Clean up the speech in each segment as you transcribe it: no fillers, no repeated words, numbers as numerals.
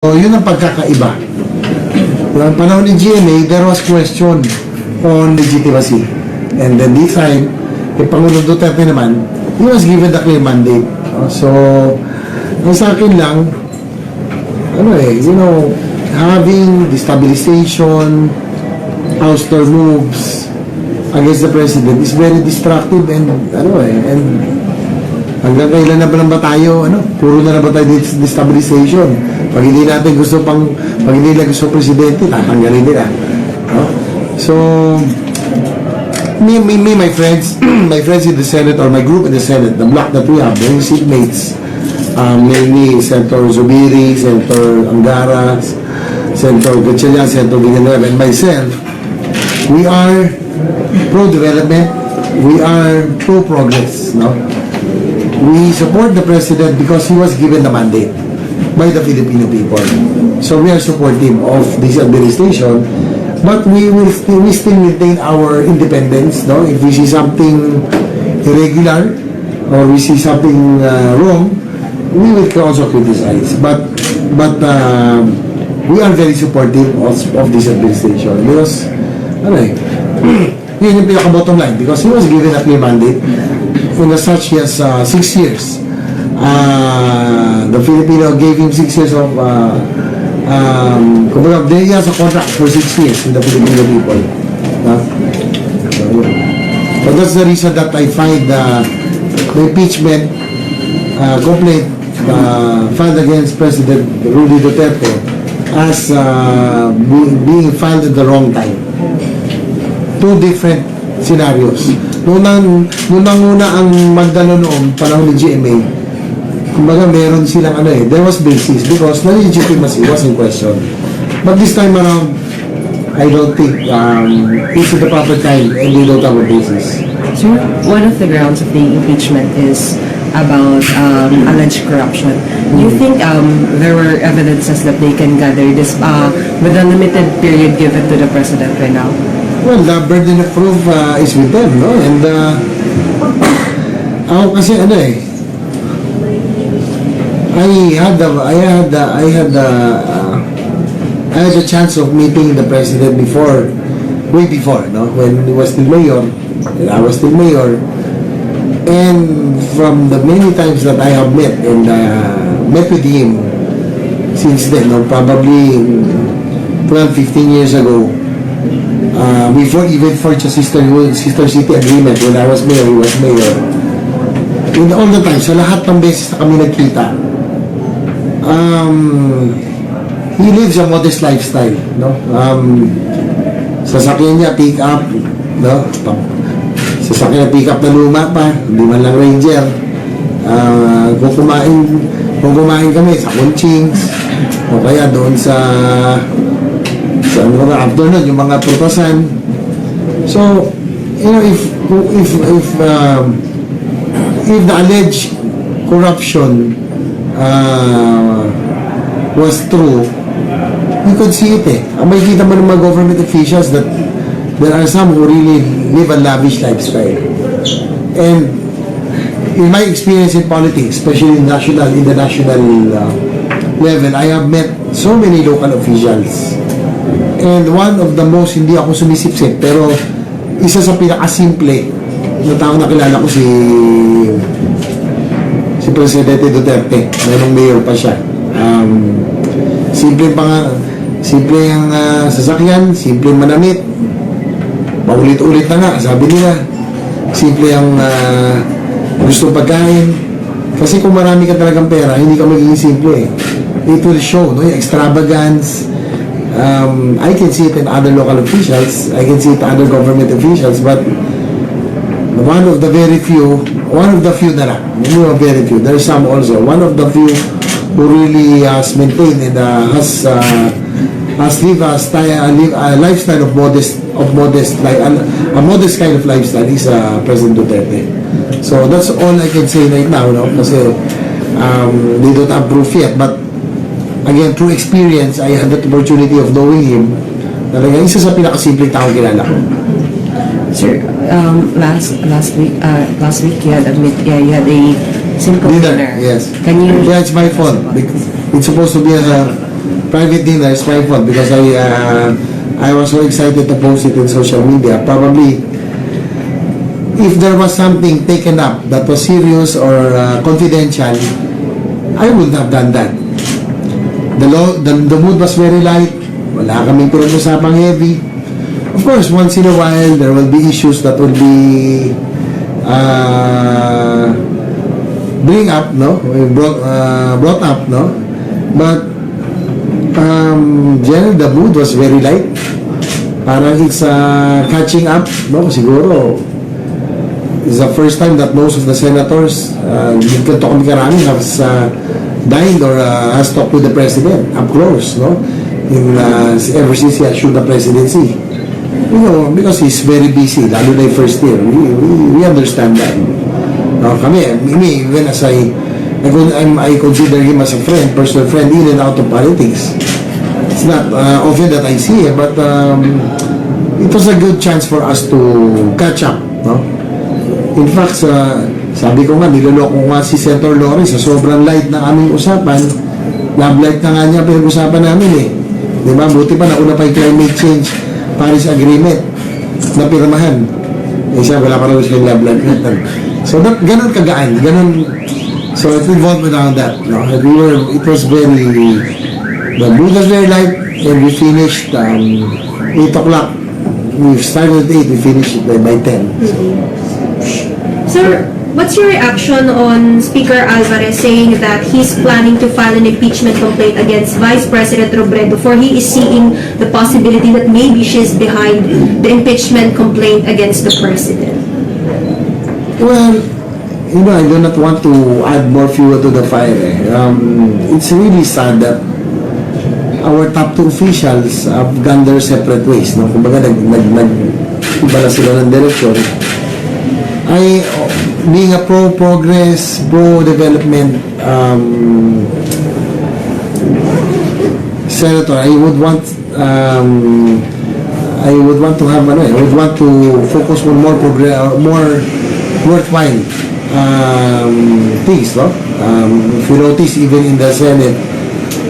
So, yun ang pagkakaiba. Noong panahon ni GMA, there was question on legitimacy. And then this time, Pangulong Duterte naman, he was given the clear mandate. So, ang sa akin lang, having destabilization, ouster moves against the president is very destructive and hanggang kailan na ba tayo, puro na ba tayo destabilization? Pag hindi natin gusto pag hindi nila gusto presidente, tatanggalin nila. So, my friends, my friends in the Senate or my group in the Senate, the block that we have, the seatmates, mainly Senator Zubiri, Senator Angara, Senator Gatchalian, Senator Villanueva, and myself, we are pro-development, we are pro-progress, We support the president because he was given the mandate by the Filipino people. So we are supportive of this administration, but we still maintain our independence. If we see something irregular or we see something wrong, we will also criticize. But we are very supportive of this administration because yun yung pinaka-bottom line, because he was given a clear mandate. And as such, he has 6 years. The Filipino gave him 6 years of he has a contract for 6 years with the Filipino people. So that's the reason that I find the impeachment complaint filed against President Rudy Duterte as being filed at the wrong time. Two different scenarios. Nunang ang Magdalo noong panahon ni GMA, kumbaga meron silang there was basis because the legitimacy was in question. But this time around, I don't think it's the proper time and they don't have a basis. So one of the grounds of the impeachment is about alleged corruption. Do you think there were evidences that they can gather this with a limited period given to the president right now? Well, the burden of proof is with them, And ako kasi I had a chance of meeting the president way before, when he was still mayor, and I was still mayor. And from the many times that I have met met with him since then, probably 12-15 years ago, before even for the sister city agreement, when I was mayor, he was mayor. In all the time, sa lahat ng beses na kami nagkita, he lives a modest lifestyle, sasakyan niya pick up, sasakyan na pick up na luma pa, hindi man lang Ranger. Kung kumain kami sa Kunchings, o kaya doon sa afternoon, yung mga prutasan. So, if the alleged corruption was true, you could see it. May kita mo ng mga government officials that there are some who really live a lavish lifestyle. And in my experience in politics, especially in the national level, I have met so many local officials. And one of the most, hindi ako sumisipsip, pero isa sa pinakasimple na tao na kilala ko si Presidente Duterte, mayroong mayor pa siya. Simple ang sasakyan, simple manamit, paulit-ulit na nga, sabi nila. Simple ang gusto pagkain. Kasi kung marami ka talagang pera, hindi ka magiging simple. It will show, yung extravagance. I can see it in other local officials, I can see it in other government officials, but one of the few na lang, very few, there's some also, one of the few who really has maintained and has lived a lifestyle of modest, like a modest kind of lifestyle is President Duterte. So that's all I can say right now, kasi they don't have proof yet, but again, through experience, I had the opportunity of knowing him. Talaga, isa sa pinakasimpleng tao kilala ko. Sir, last week you had a simple dinner. Yes. Can you? Yeah, it's my fault. It's supposed to be a private dinner is my fault because I was so excited to post it in social media. Probably, if there was something taken up that was serious or confidential, I would have done that. The mood was very light. Wala kaming pinag-usapang heavy. Of course, once in a while, there will be issues that will be brought up, no? But generally, the mood was very light. Parang it's catching up, no? Siguro, it's the first time that most of the senators, dito kami karami, has dined or has talked with the president up close, no? Ever since he assumed the presidency. You know, because he's very busy, lalo na yung first year. We understand that. Me, even as I consider him as a friend, personal friend, in and out of politics. It's not often that I see it, but it was a good chance for us to catch up, no? In fact, sabi ko nga, niloloko nga si Senator Lawrence sa sobrang light na aming usapan. Love light na nga niya pinag-usapan namin eh. Diba? Buti pa nauna pa yung climate change Paris Agreement na pirmahan. Eh siya, wala pa rin siya yung love light. So, ganun kagaan. Ganun. So, it involved around that. No? It was very, the mood was very light and we finished 8 o'clock. We started at 8, we finished it by 10. Sir, what's your reaction on Speaker Alvarez saying that he's planning to file an impeachment complaint against Vice President Robredo for he is seeing the possibility that maybe she's behind the impeachment complaint against the President? Well, you know, I do not want to add more fuel to the fire. It's really sad that our top 2 officials have gone their separate ways. No? Kumbaga, iba na sila ng direction. Being a pro-progress, pro-development senator, I would want to have, I would want to focus on more worthwhile things, no? If you notice, even in the Senate,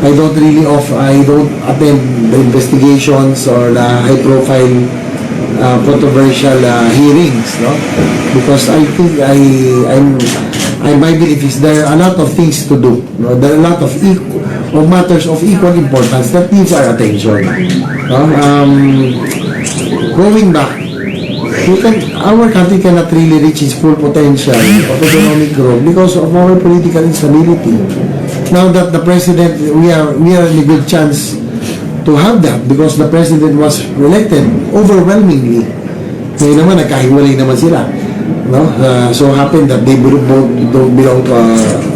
I don't attend the investigations or the high-profile controversial hearings, no? Because I think my belief is there are a lot of things to do, no? There are a lot of matters of equal importance that needs our attention, no? Going back, our country cannot really reach its full potential of economic growth because of our political instability. Now that the president, we are in a good chance to have that because the president was elected overwhelmingly. Ngayon naman, nagkahiwalay naman sila. No? So happened that they both don't belong to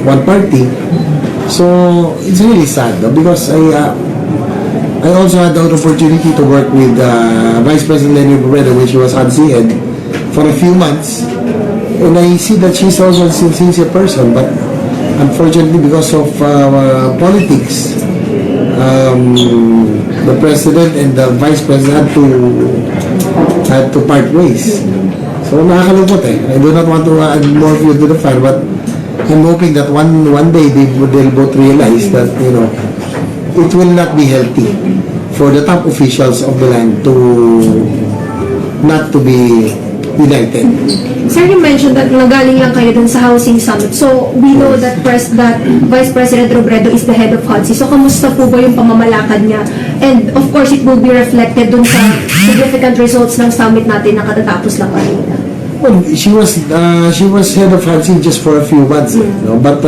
one party. So it's really sad, no? Because I also had the opportunity to work with Vice President Lenny Robredo when she was head for a few months. And I see that she's also a sincere person, but unfortunately because of politics, the president and the vice president had to part ways. So nakakalungkot eh. I do not want to add more fuel to the fire, but I'm hoping that one day they'll both realize that, you know, it will not be healthy for the top officials of the land to not to be united. Sir, you mentioned that nagaling lang kayo dun sa housing summit. So, we know that Vice President Robredo is the head of HODSI. So, kamusta po ba yung pamamalakad niya? And, of course, it will be reflected dun sa significant results ng summit natin na katatapos lang kanina. Well, she was head of HODSI just for a few months. No? But,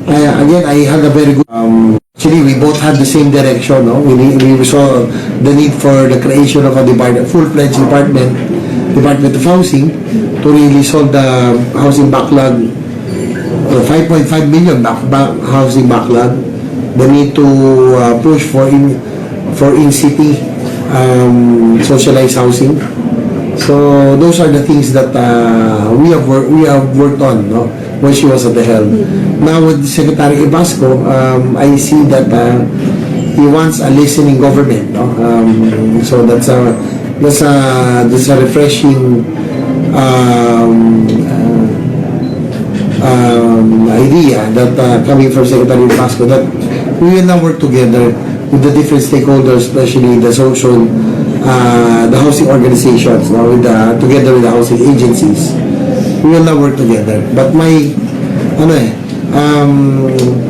again, I had a very good... Actually, we both had the same direction. No? We saw the need for the creation of a full-fledged Department of Housing to really solve the housing backlog, 5.5 million housing backlog. The need to push for in-city socialized housing. So those are the things that we have worked on, no? When she was at the helm. Now with Secretary Ibasco, I see that he wants a listening government, no? So that's a refreshing idea that coming from Secretary Pasco, that we will now work together with the different stakeholders, especially the social, the housing organizations, no, with together with the housing agencies. We will now work together. But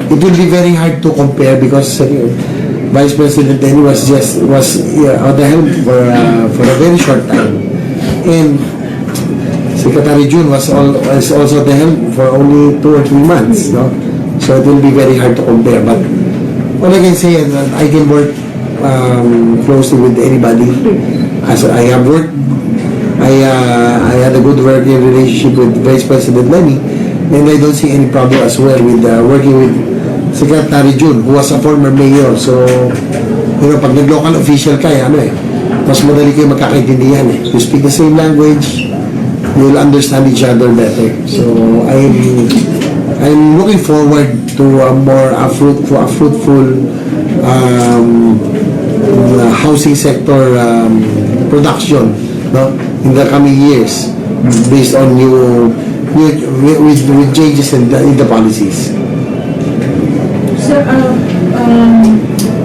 it will be very hard to compare because Vice President Denny was on the helm for a very short time, and Secretary June was also the helm for only 2 or 3 months, no? So it will be very hard to compare. But all I can say is that I can work closely with anybody. As I have worked, I had a good working relationship with Vice President Lenny, and I don't see any problem as well with working with Secretary June, who was a former mayor. So, pag nag-local official ka, mas madali kayo magkakaintindihan. You speak the same language, you will understand each other better. So, I'm looking forward to a fruitful housing sector production, no, in the coming years, based on with changes in the policies. Sir,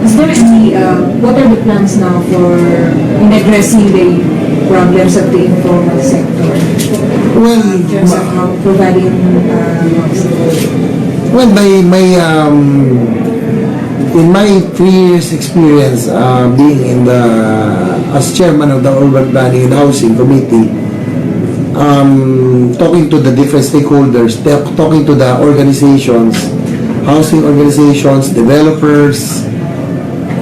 is there any, what are the plans now for in addressing the problems of the informal sector? Well, In terms of how providing well, in my 3 years experience being as chairman of the Urban Planning and Housing Committee, talking to the different stakeholders, talking to the organizations, housing organizations, developers,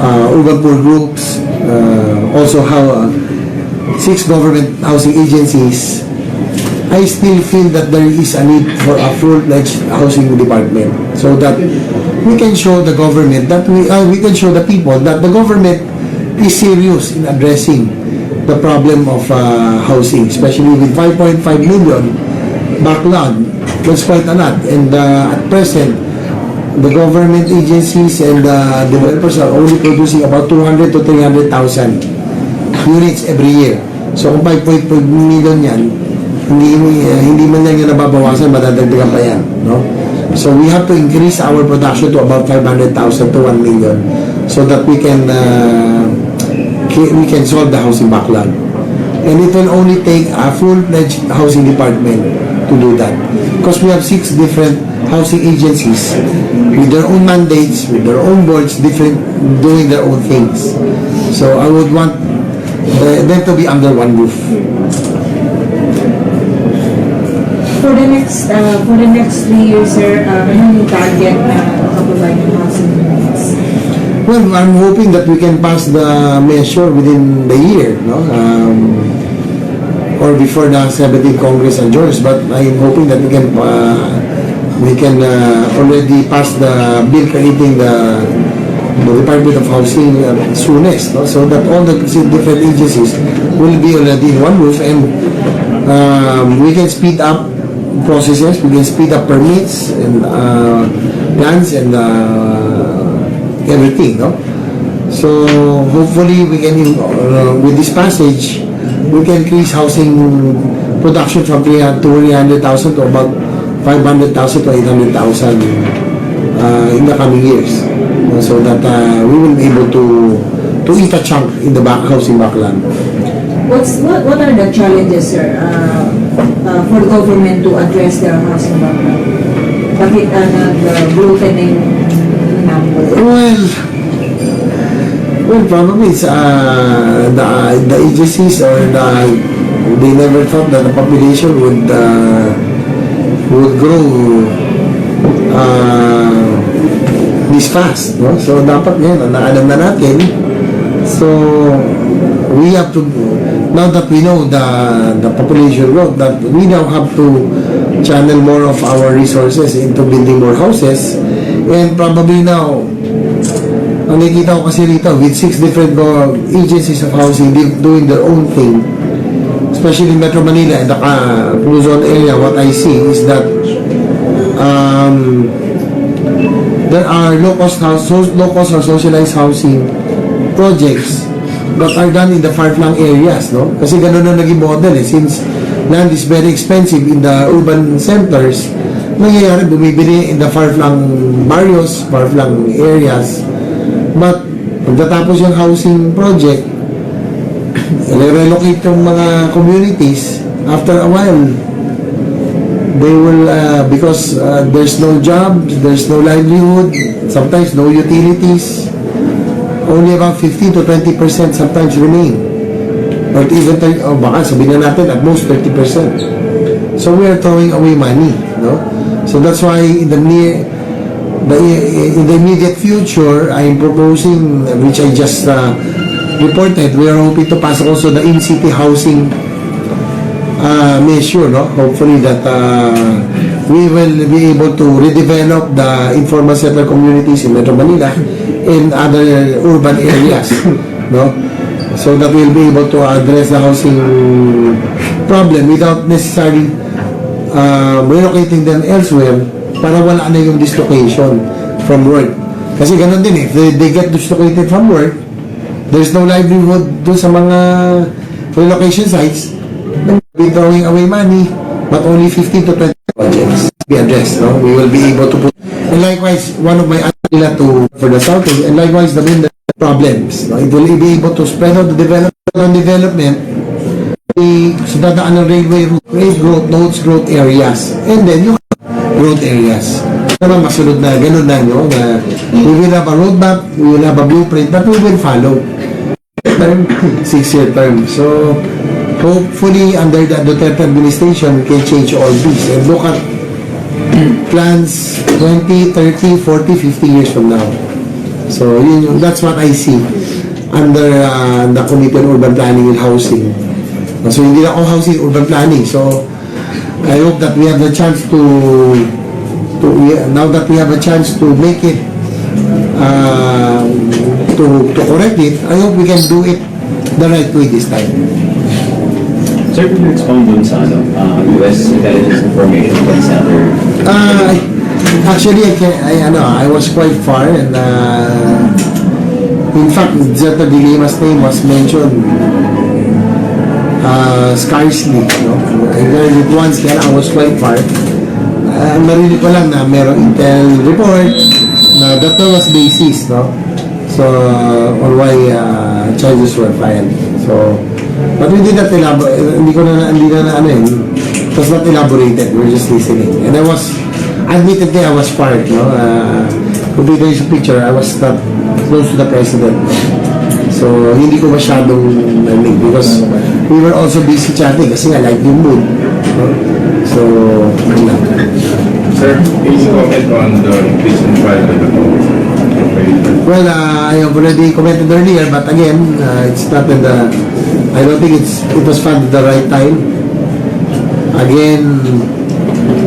urban poor groups, also 6 government housing agencies, I still feel that there is a need for a full-fledged housing department, so that we can show the government that we can show the people that the government is serious in addressing the problem of housing, especially with 5.5 million backlog. That's quite a lot, and at present, the government agencies and developers are only producing about 200 to 300,000 units every year. So kung 5.5 million yan, hindi man yan yung nababawasan, madadagdagan pa yan, no? So we have to increase our production to about 500,000 to 1 million so that we can solve the housing backlog. And it will only take a full-fledged housing department to do that, because we have 6 different housing agencies with their own mandates, with their own boards, doing their own things. So I would want them to be under one roof. for the next 3 years, sir, ano yung target na makaprovide ng housing units? Well, I'm hoping that we can pass the measure within the year, no? Or before the 17th Congress adjourns. But I'm hoping that we can already pass the bill creating the Department of Housing soonest, no? So that all the different agencies will be already in one roof, and we can speed up processes, we can speed up permits and plans and everything, no? So hopefully we can, with this passage, we can increase housing production from 300,000 to about 500,000 to 800,000 in the coming years, so that we will be able to eat a chunk in the housing backlog. What are the challenges, sir, for the government to address their housing backlog? Bakit nag-bloated na yung number? Well, probably it's the agencies they never thought that the population would grow this fast, no? So dapat ngayon, alam na natin. So we have to, now that we know the population growth, that we now have to channel more of our resources into building more houses. And probably now, ang nakikita ko kasi rito, with 6 different agencies of housing doing their own thing, especially in Metro Manila and the Luzon area, what I see is that there are low-cost or socialized housing projects that are done in the far-flung areas, no? Kasi ganun na naging model, since land is very expensive in the urban centers, nangyayari, bumibili in the far-flung barrios, far-flung areas. But, pagtatapos yung housing project, relocate yung mga communities, after a while, they will, because there's no jobs, there's no livelihood, sometimes no utilities, only about 15 to 20% sometimes remain. Or even, baka sabihin na natin, at most 30%. So we are throwing away money, no? So that's why in the immediate future, I am proposing, which I just reported, we are hoping to pass also the in-city housing measure, no? Hopefully that we will be able to redevelop the informal settler communities in Metro Manila in other urban areas, no? So that we'll be able to address the housing problem without necessarily relocating them elsewhere para wala na yung dislocation from work. Kasi ganun din if they get dislocated from work, there's no livelihood doon sa mga relocation sites, they'll be throwing away money, but only 15 to 20 projects be addressed. No? We will be able to put, and likewise, one of my nila to for the south, and likewise the problems. No? It will be able to spread out the development, so dadaan ng railway route, create growth nodes, growth areas, and then yung growth areas. Naman masunod na, ganun na, no? Na we will have a roadmap, we will have a blueprint, but we will follow. Term, 6-year term. So, hopefully, under the Duterte administration, we can change all this and look at plans 20, 30, 40, 50 years from now. So, that's what I see under the Committee on Urban Planning and Housing. So, hindi na ako housing, urban planning. So, I hope that we have the chance to now that we have a chance to make it, to correct it, I hope we can do it the right way this time. Sir, can you expound dun sa US Intelligence Information Center? Actually, I was quite far, and in fact, Zeta Dilemas name was mentioned scarcely. No? I heard it once, kaya I was quite far. Narinig ko lang na merong intel report na that was basis, no? So, on why charges were filed. So, but we did not elaborate, hindi na it was not elaborated, we were just listening. And I was, admittedly, I was part, no? Kung dito yung picture, I was not close to the president. So, hindi ko masyadong narinig because we were also busy chatting kasi I like yung mood. No? So, yun lang. Sir, can you comment on the impeachment trial and the Well, I have already commented earlier, but again, it's not in the, I don't think it was found at the right time. Again,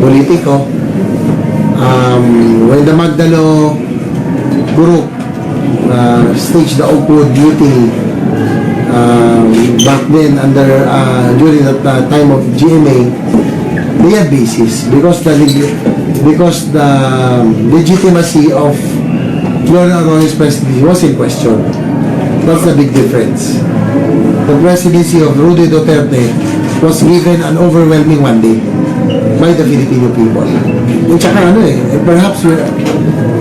politiko. When the Magdalo group staged the Oakwood mutiny back then under during that time of GMA, they had basis because the legitimacy of Gloria Arroyo's presidency was in question. That's the big difference. The presidency of Rudy Duterte was given an overwhelming mandate by the Filipino people. And tsaka perhaps he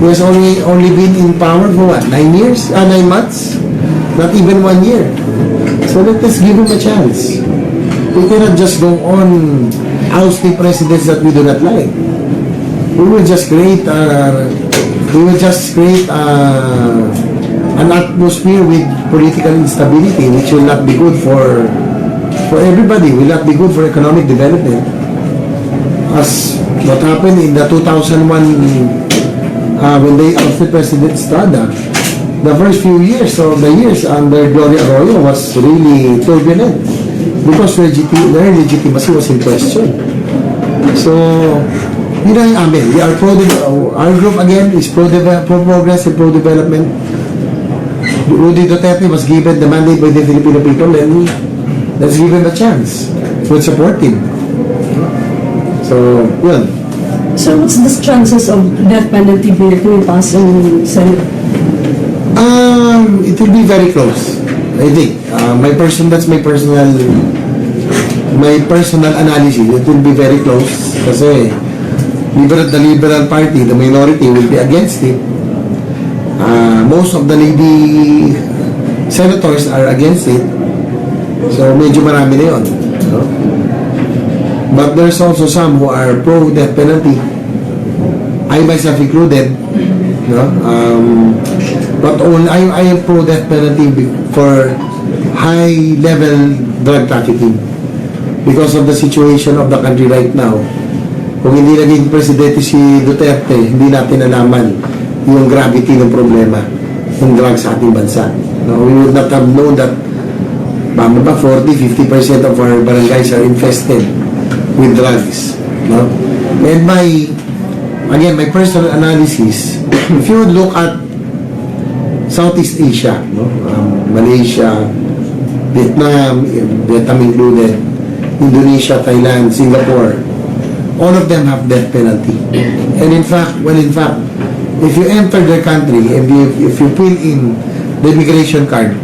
has only been in power for what, 9 years? 9 months? Not even 1 year. So let us give him a chance. We cannot just go on ousting presidents that we do not like. We will just create an atmosphere with political instability, which will not be good for everybody, will not be good for economic development. As what happened in the 2001 when they ousted President Estrada, the first few years of the years under Gloria Arroyo was really turbulent because their legitimacy was in question. So, yun ang amin. We are our group again is pro-progress and pro-development. Rudy Duterte was given the mandate by the Filipino people, and let's give him a chance. We'll support him. So, yun. So what's the chances of death penalty bill to pass in Senate? It will be very close. I think. That's my personal analysis. It will be very close. Kasi the Liberal Party, the minority, will be against it. Most of the lady senators are against it. So, medyo marami na yun. No? But there's also some who are pro-death penalty. I myself included. No? But I am pro-death penalty for high-level drug trafficking because of the situation of the country right now. Kung hindi naging presidente si Duterte, hindi natin nalaman yung gravity ng problema ng drugs sa ating bansa. No, we would not have known that 40-50% of our barangays are infested with drugs. No? And my personal analysis, if you would look at Southeast Asia, no? Malaysia, Vietnam included, Indonesia, Thailand, Singapore, all of them have death penalty. And in fact, if you enter their country and if you fill in the immigration card,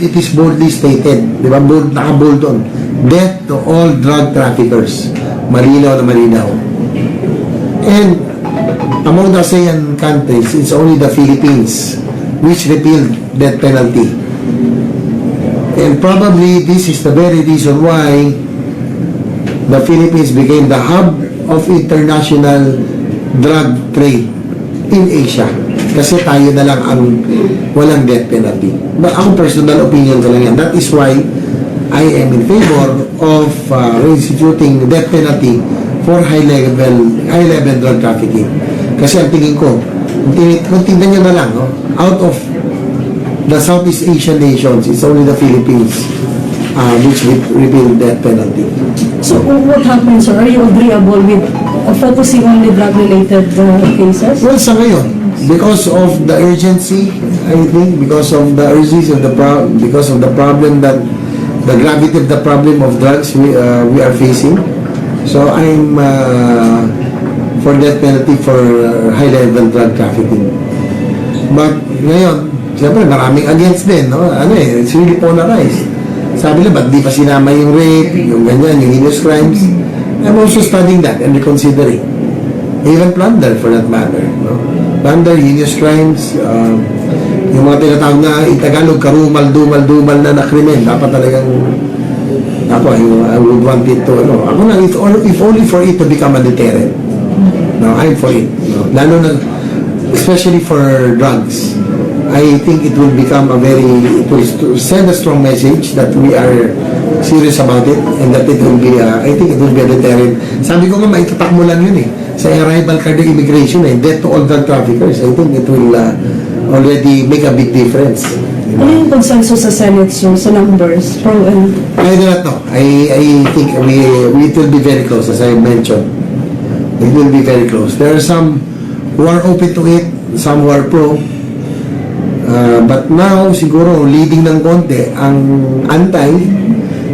it is boldly stated, di ba? Naka-bold doon, death to all drug traffickers. Malinaw na malinaw. And among the ASEAN countries, it's only the Philippines which repealed death penalty. And probably this is the very reason why the Philippines became the hub of international drug trade in Asia. Kasi tayo na lang ang walang death penalty. But ako personal opinion ko lang yan. That is why I am in favor of instituting death penalty for high-level drug trafficking. Kasi ang tingin ko, kung tingnan nyo na lang, no? Out of the Southeast Asian nations, it's only the Philippines which repeal death penalty. So what happens, sir? Are you agreeable with focusing on the drug-related cases? Well, sa ngayon, because of the urgency, I think, because of the problem that the gravity of the problem of drugs we are facing, so I'm for death penalty for high-level drug trafficking. But ngayon, siyempre maraming against din, no? It's really polarized. Sabi nila, ba't di pa sinama yung rape, yung ganyan, yung heinous crimes? I'm also studying that and reconsidering. Even plunder, for that matter, no? Plunder, heinous crimes, yung mga tinatawag na Tagalog, karumal-dumal na krimen. Dapat talagang, I would want it to, ako na, if only for it to become a deterrent. No, I'm for it. No? Lalo na, especially for drugs. I think it will send a strong message that we are serious about it and that it will be, I think it will be a deterrent. Sabi ko nga, maitatak mo lang yun sa arrival card of immigration, death to all drug traffickers. I think it will already make a big difference. Ano yung consensus sa Senate, sir, sa numbers, pro and... I do not know. I think it will be very close, as I mentioned. It will be very close. There are some who are open to it, some who are pro. But now, siguro, leading ng konti ang anti,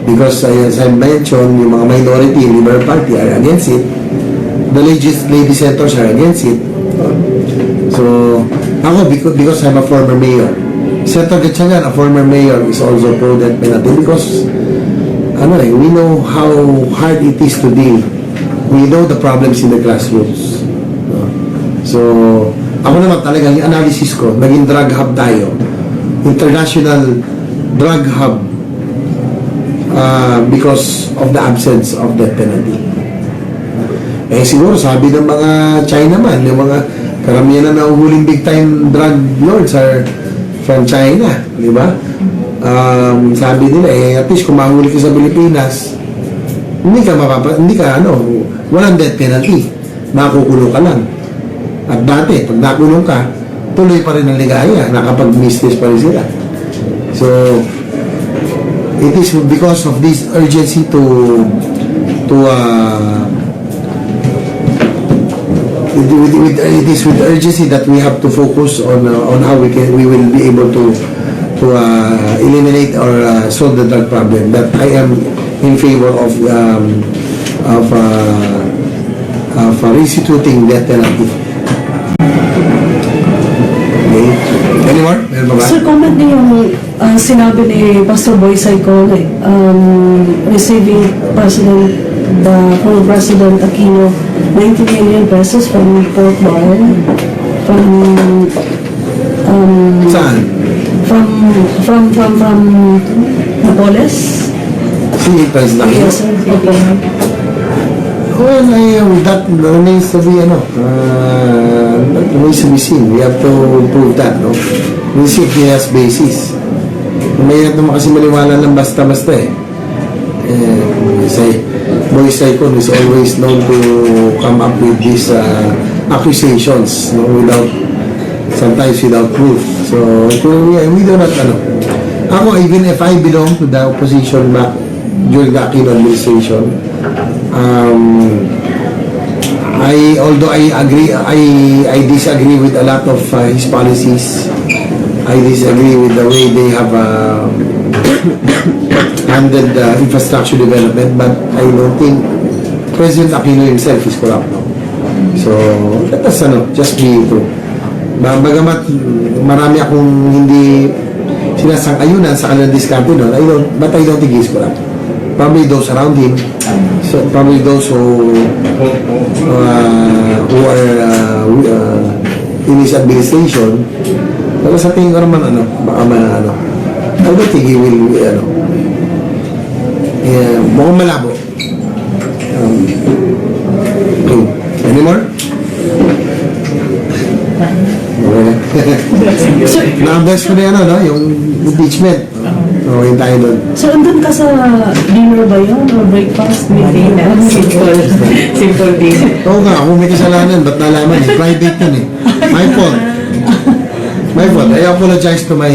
because as I mentioned, yung mga minority, Liberal Party are against it. The lady senators are against it. So, ako, because I'm a former mayor, Senator Gatchalian, a former mayor, is also pro-death penalty because, we know how hard it is to deal. We know the problems in the grassroots. So, ako naman talagang yung analysis ko, naging drug hub tayo. International drug hub because of the absence of death penalty. Siguro sabi ng mga Chinaman, yung mga karamihan na nahuhuling big time drug lords are from China, di ba? Sabi nila, at least kung mahuli ka sa Pilipinas, walang death penalty. Makukulong ka lang. At dati, pag nakulong ka, tuloy pa rin ang ligaya, nakapag-business pa rin sila. So, it is because of this urgency it is with urgency that we have to focus on how we will be able to eliminate or solve the drug problem. That I am in favor of instituting death penalty. Okay. Any more? Meron ba ba? Sir, comment niyo yung sinabi ni Pastor Boy Saico, receiving President former President Aquino 90 million pesos from pork barn, from Saan? from Napoles. Si President Aquino? Yes, sir. Opo. Well, that remains to be, remains to be seen. We have to prove that, no? We see clear basis. Mahirap naman kasi maliwala ng basta-basta eh. Boy Saicon is always known to come up with these accusations, no? Sometimes without proof. So, we do not, Ako, even if I belong to the opposition back during the Aquino administration, although I agree, I disagree with a lot of his policies. I disagree with the way they have handled infrastructure development, but I don't think President Aquino himself is corrupt. No? So, let us just be true. Bagamat marami akong hindi sinasang-ayunan sa kanilang diskarte doon, but I don't think he's corrupt. Probably those around him, so probably those who are in his administration. Pero sa tingin ko naman, baka I don't think he will, mukhang malabo. Okay. Any more? Na-bless ko na yung impeachment. Okay tayo doon. So, andun ka sa dinner ba yun? Or breakfast? Simple din. Oo nga, kung may kasalanan, ba't nalaman eh? Private yun eh. My fault. My fault. I apologize to my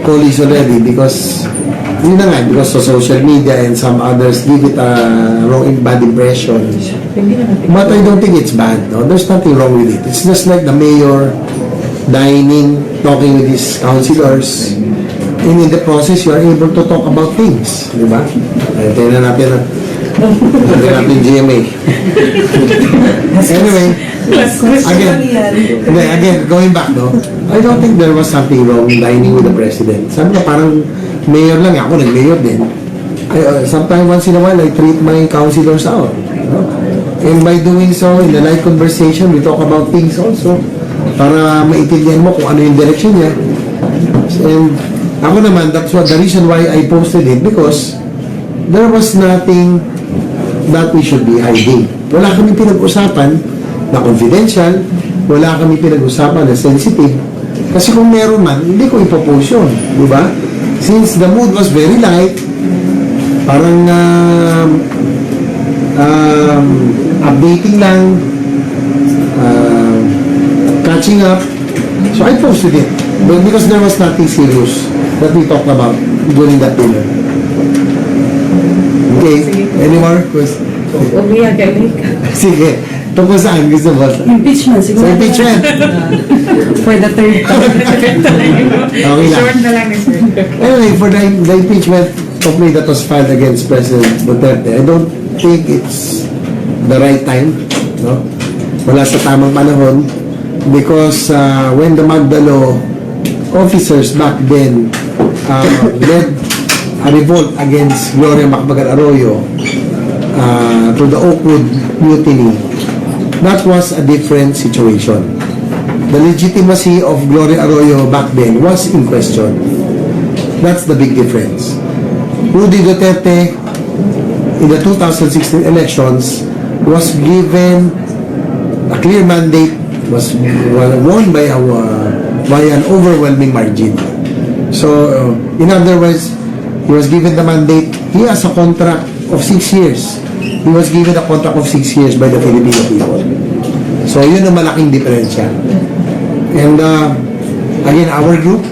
colleagues already because because of social media and some others give it a bad impression. But I don't think it's bad. No? There's nothing wrong with it. It's just like the mayor dining, talking with his councilors. And in the process, you are able to talk about things. Di ba? Tingnan natin GMA. Anyway, again, going back, no? I don't think there was something wrong dining with the president. Sabi ko, parang mayor lang. Ako nag-mayor din. Sometimes, once in a while, I treat my councilors out. No? And by doing so, in the light conversation, we talk about things also. Para maintindihan mo kung ano yung direction niya. And ako naman, that's what the reason why I posted it, because there was nothing that we should be hiding. Wala kami pinag-usapan na confidential, wala kami pinag-usapan na sensitive. Kasi kung meron man, hindi ko ipopost yun, di ba? Since the mood was very light, parang updating lang, catching up, so I posted it. But because there was nothing serious that we talked about during that dinner. Okay, any more questions? Sige, tungkol saan gusto mo? Impeachment, Sa siguro. impeachment. For the third time. Okay lang. Anyway, for the impeachment complaint that was filed against President Duterte, I don't think it's the right time. No? Wala sa tamang panahon. Because when the Magdalo officers back then led a revolt against Gloria Macapagal-Arroyo to the Oakwood Mutiny, that was a different situation. The legitimacy of Gloria Arroyo back then was in question. That's the big difference. Rudy Duterte in the 2016 elections was given a clear mandate, was won by an overwhelming margin. So, in other words, he was given the mandate. He has a contract of 6 years. He was given a contract of 6 years by the Filipino people. So, yun ang malaking diferensya. And, again, our group,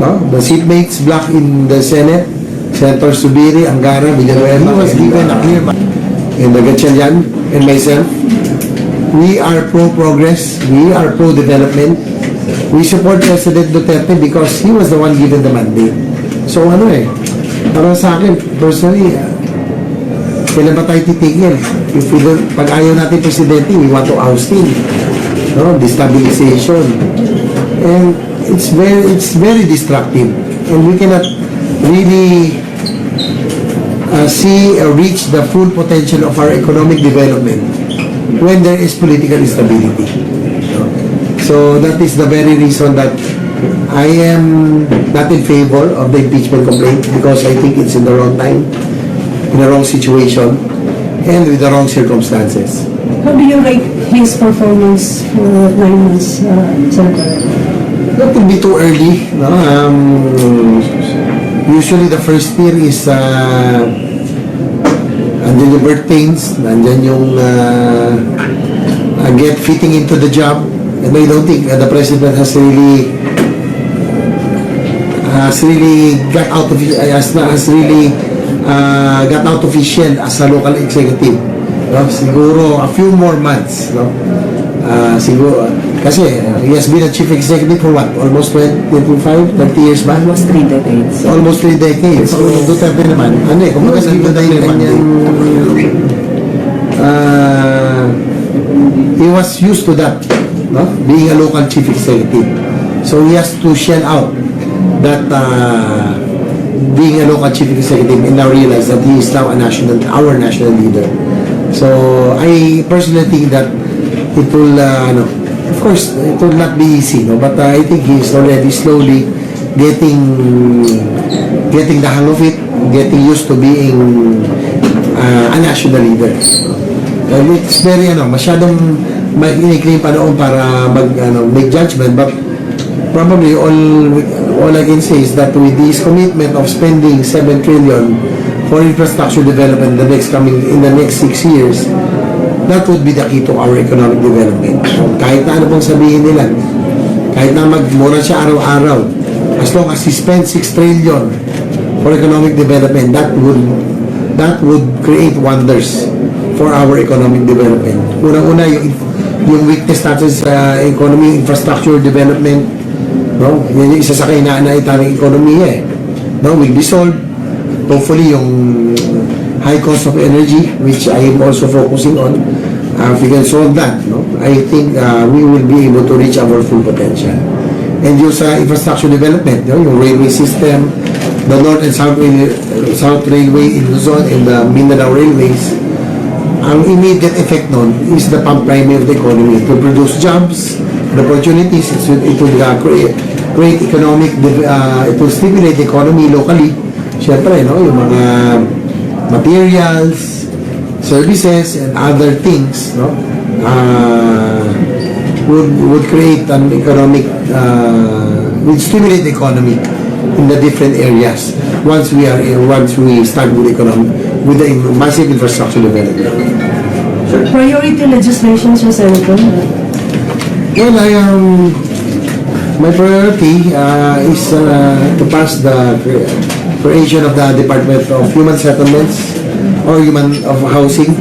no, the seatmates block in the Senate, Senator Subiri, Angara, Villanueva, he was given a clear mandate. And the Gatchalian and myself, we are pro-progress, we are pro-development. We support President Duterte because he was the one given the mandate. So para sa akin, personally, kailan ba tayo titigil? If we don't, pag ayaw natin presidente, we want to oust him. No? Destabilization. And it's very destructive. And we cannot really see reach the full potential of our economic development when there is political instability. So that is the very reason that I am not in favor of the impeachment complaint, because I think it's in the wrong time, in the wrong situation, and with the wrong circumstances. How do you rate his performance for 9 months, Senator? That will be too early. No? Usually the first year is andyan yung birth pains, andyan yung get fitting into the job. And I don't think the president has really got out of his shell as a local executive. No? Siguro a few more months, no? Siguro kasi he has been a chief executive for what? Almost 25, 30 years ba? Almost 3 decades. Almost 3 decades. So, Duterte naman. Kung maganda yung kanyang he was used to that, no? Being a local chief executive. So he has to shell out that being a local chief executive, and now realize that he is now our national leader. So I personally think that it will, of course, it will not be easy, no? But I think he is already slowly getting the hang of it, getting used to being a national leader. And it's very, masyadong mag-inikling pa noon para make judgment, but probably all I can say is that with this commitment of spending 7 trillion for infrastructure development in the next 6 years, that would be the key to our economic development. Kahit na ano pong sabihin nila, kahit na magmura siya araw-araw, as long as he spends 6 trillion for economic development, that would create wonders for our economic development. Unang-una, yung weakness natin sa economy, infrastructure development, no? Yan yung isa sa kainaan-naitan ng ekonomiya, no? Will be solved. Hopefully, yung high cost of energy, which I am also focusing on, if we can solve that, no? I think we will be able to reach our full potential. And yung sa infrastructure development, no? Yung railway system, the North and South Railway in Luzon, and the Mindanao Railways, ang immediate effect nun is the pump primary of the economy. It will produce jobs, opportunities, it will create economic, it will stimulate the economy locally. Siyempre, no, yung mga materials, services, and other things, no, would create an economic, would stimulate the economy in the different areas once we start with the massive infrastructure development. Priority legislation siya, Senator? Well, my priority is to pass the creation of the Department of Human Settlements or of Housing.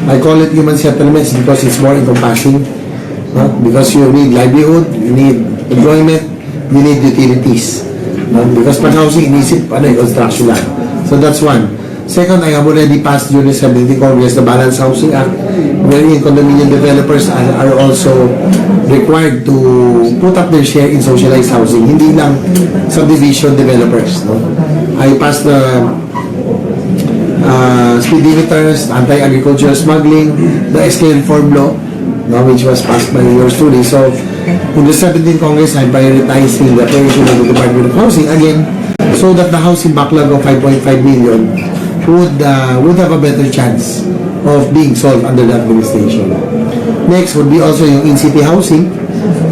I call it human settlements because it's more encompassing. No? Because you need livelihood, you need employment, you need utilities. No? Because pag housing, inisip, construction lang. So that's one. Second, I have already passed during the 17th Congress the Balanced Housing Act, wherein condominium developers are also required to put up their share in socialized housing, hindi lang subdivision developers. No? I passed the speed limiters, anti-agricultural smuggling, the SK reform law, no, which was passed by yours truly. So, in the 17th Congress, I'm prioritizing the creation of the Department of Housing again, so that the housing backlog of 5.5 million would have a better chance of being solved under the administration. Next would be also yung in-city housing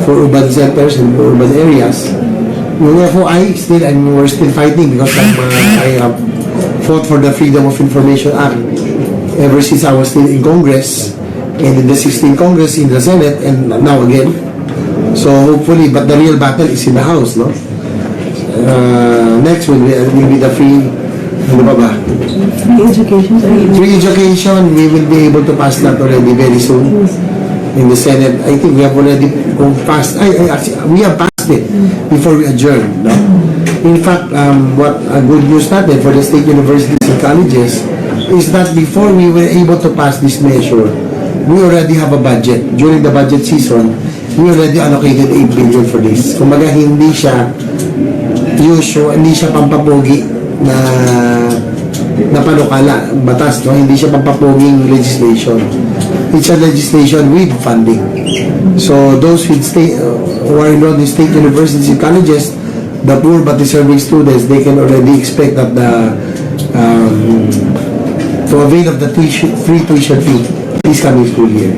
for urban centers and urban areas. Yung FOI, we're still fighting because I have fought for the Freedom of Information Act ever since I was still in Congress, and in the 16th Congress, in the Senate, and now again. So hopefully, but the real battle is in the House, no? Next will be the free, ano ba? Free education, sir? Free education, we will be able to pass that already very soon in the Senate. I think we have already passed. We have passed it before we adjourn. No? In fact, what a good news natin for the state universities and colleges is that before we were able to pass this measure, we already have a budget. During the budget season, we already allocated 8 billion for this. Kumbaga, hindi siya usual, hindi siya pampapogi na na panukala, batas, no? Hindi siya pampapoging legislation. It's a legislation with funding. So those with state, who are enrolled in state universities and colleges, the poor but deserving students, they can already expect that to avail of the free tuition fee this coming school year.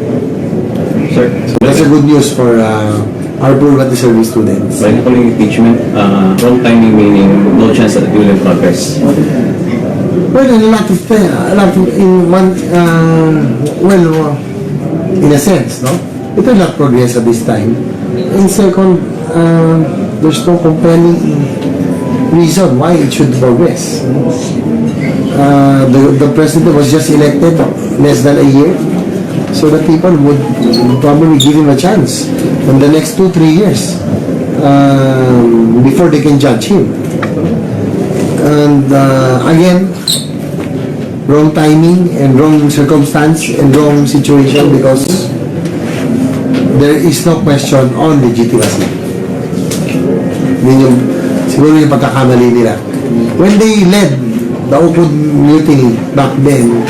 Sir, So that's a good news for our poor but deserving students. by calling impeachment, wrong timing meaning no chance that it will progress. Well, in in a sense, no? It will not progress at this time. And second, there's no compelling reason why it should progress. The president was just elected less than a year, so the people would probably give him a chance in the next 2-3 years before they can judge him. And again, wrong timing and wrong circumstance and wrong situation, because there is no question on legitimacy. Yun yung, siguro yung pagkakamali nila. When they led the Upod Mutiny back then,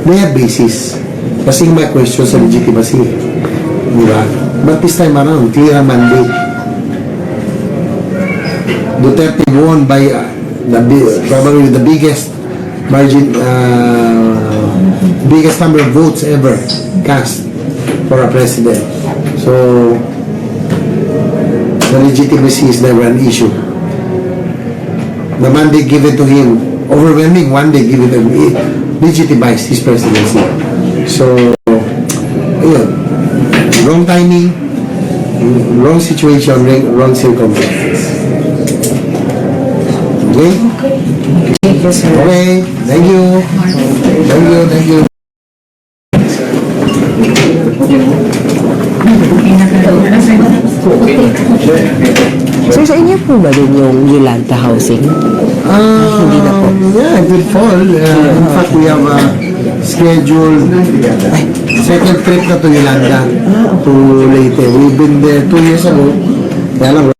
they had basis. Kasi may question sa legitimacy. Di ba? But this time around, clear ang mandate. Duterte won by probably the biggest margin, biggest number of votes ever cast for a president. So the legitimacy is never an issue. The mandate given to him, overwhelming mandate given to him, legitimized his presidency. So, ayun, wrong timing, wrong situation, wrong circumstances. Okay? Thank you, sir. Okay, thank you. Thank you, thank you. Sir, sa inyo po ba din yung Yolanda housing? Hindi na po. Yeah, it will fall. In fact, we have a scheduled second trip na to Yolanda to Leyte. We've been there 2 years ago. Kaya lang,